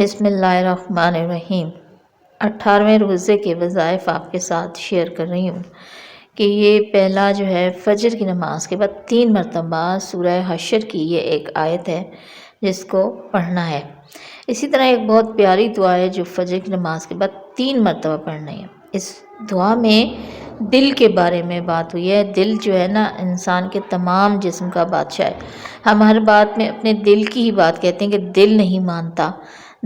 بسم اللہ الرحمن الرحیم۔ 18ویں روزے کے وظائف آپ کے ساتھ شیئر کر رہی ہوں کہ یہ پہلا جو ہے فجر کی نماز کے بعد 3 مرتبہ سورہ حشر کی یہ ایک آیت ہے جس کو پڑھنا ہے۔ اسی طرح ایک بہت پیاری دعا ہے جو فجر کی نماز کے بعد 3 مرتبہ پڑھنا ہے۔ اس دعا میں دل کے بارے میں بات ہوئی ہے۔ دل جو ہے نا انسان کے تمام جسم کا بادشاہ ہے۔ ہم ہر بات میں اپنے دل کی ہی بات کہتے ہیں کہ دل نہیں مانتا،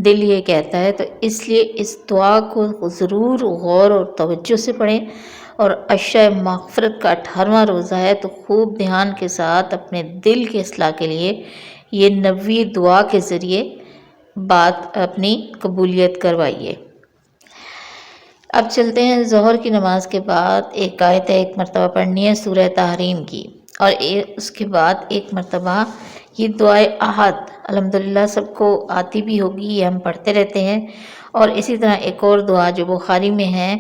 دل یہ کہتا ہے، تو اس لیے اس دعا کو ضرور غور اور توجہ سے پڑھیں۔ اور عشاء مغفرت کا 18واں روزہ ہے تو خوب دھیان کے ساتھ اپنے دل کے اصلاح کے لیے یہ نبوی دعا کے ذریعے بات اپنی قبولیت کروائیے۔ اب چلتے ہیں ظہر کی نماز کے بعد ایک آیت ہے، ایک مرتبہ پڑھنی ہے سورہ تحریم کی، اور اس کے بعد ایک مرتبہ یہ دعائے احد الحمدللہ سب کو آتی بھی ہوگی، یہ ہم پڑھتے رہتے ہیں۔ اور اسی طرح ایک اور دعا جو بخاری میں ہے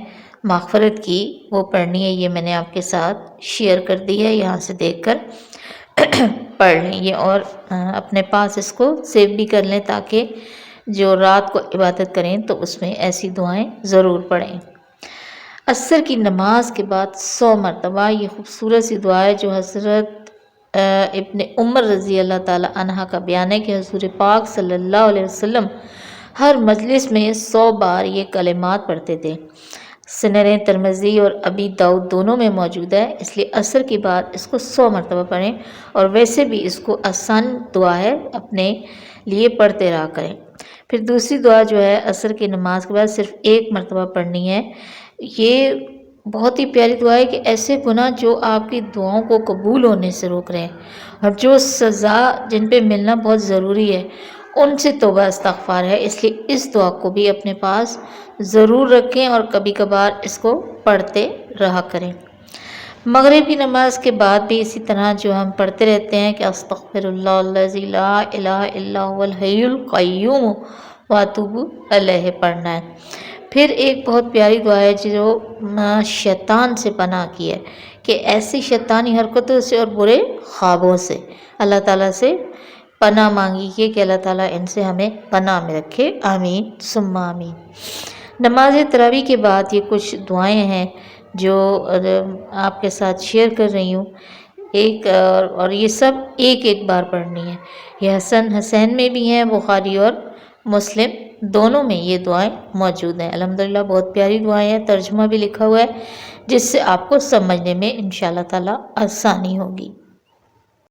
مغفرت کی، وہ پڑھنی ہے، یہ میں نے آپ کے ساتھ شیئر کر دی ہے، یہاں سے دیکھ کر پڑھ لیں یہ، اور اپنے پاس اس کو سیو بھی کر لیں تاکہ جو رات کو عبادت کریں تو اس میں ایسی دعائیں ضرور پڑھیں۔ عصر کی نماز کے بعد 100 مرتبہ یہ خوبصورت سی دعا ہے جو حضرت ابن عمر رضی اللہ تعالی عنہ کا بیان ہے کہ حضور پاک صلی اللہ علیہ وسلم ہر مجلس میں 100 بار یہ کلمات پڑھتے تھے۔ سنن ترمذی اور ابی داؤد دونوں میں موجود ہے، اس لیے عصر کے بعد اس کو 100 مرتبہ پڑھیں، اور ویسے بھی اس کو آسان دعا ہے، اپنے لیے پڑھتے رہا کریں۔ پھر دوسری دعا جو ہے عصر کی نماز کے بعد صرف 1 مرتبہ پڑھنی ہے۔ یہ بہت ہی پیاری دعا ہے کہ ایسے گناہ جو آپ کی دعاؤں کو قبول ہونے سے روک رہے ہیں اور جو سزا جن پہ ملنا بہت ضروری ہے ان سے توبہ استغفار ہے، اس لیے اس دعا کو بھی اپنے پاس ضرور رکھیں اور کبھی کبھار اس کو پڑھتے رہا کریں۔ مغرب کی نماز کے بعد بھی اسی طرح جو ہم پڑھتے رہتے ہیں کہ استغفر اللہ الذی لا الہ الا هو الحی القیوم واتوب الیہ پڑھنا ہے۔ پھر ایک بہت پیاری دعا ہے جو شیطان سے پناہ کی ہے کہ ایسی شیطانی حرکتوں سے اور برے خوابوں سے اللہ تعالیٰ سے پناہ مانگی ہے کہ اللہ تعالیٰ ان سے ہمیں پناہ میں رکھے، آمین ثم آمین۔ نماز تراویح کے بعد یہ کچھ دعائیں ہیں جو آپ کے ساتھ شیئر کر رہی ہوں، اور یہ سب ایک بار پڑھنی ہے۔ یہ حسن حسین میں بھی ہیں، بخاری اور مسلم دونوں میں یہ دعائیں موجود ہیں۔ الحمدللہ بہت پیاری دعائیں ہیں، ترجمہ بھی لکھا ہوا ہے جس سے آپ کو سمجھنے میں انشاءاللہ تعالی آسانی ہوگی۔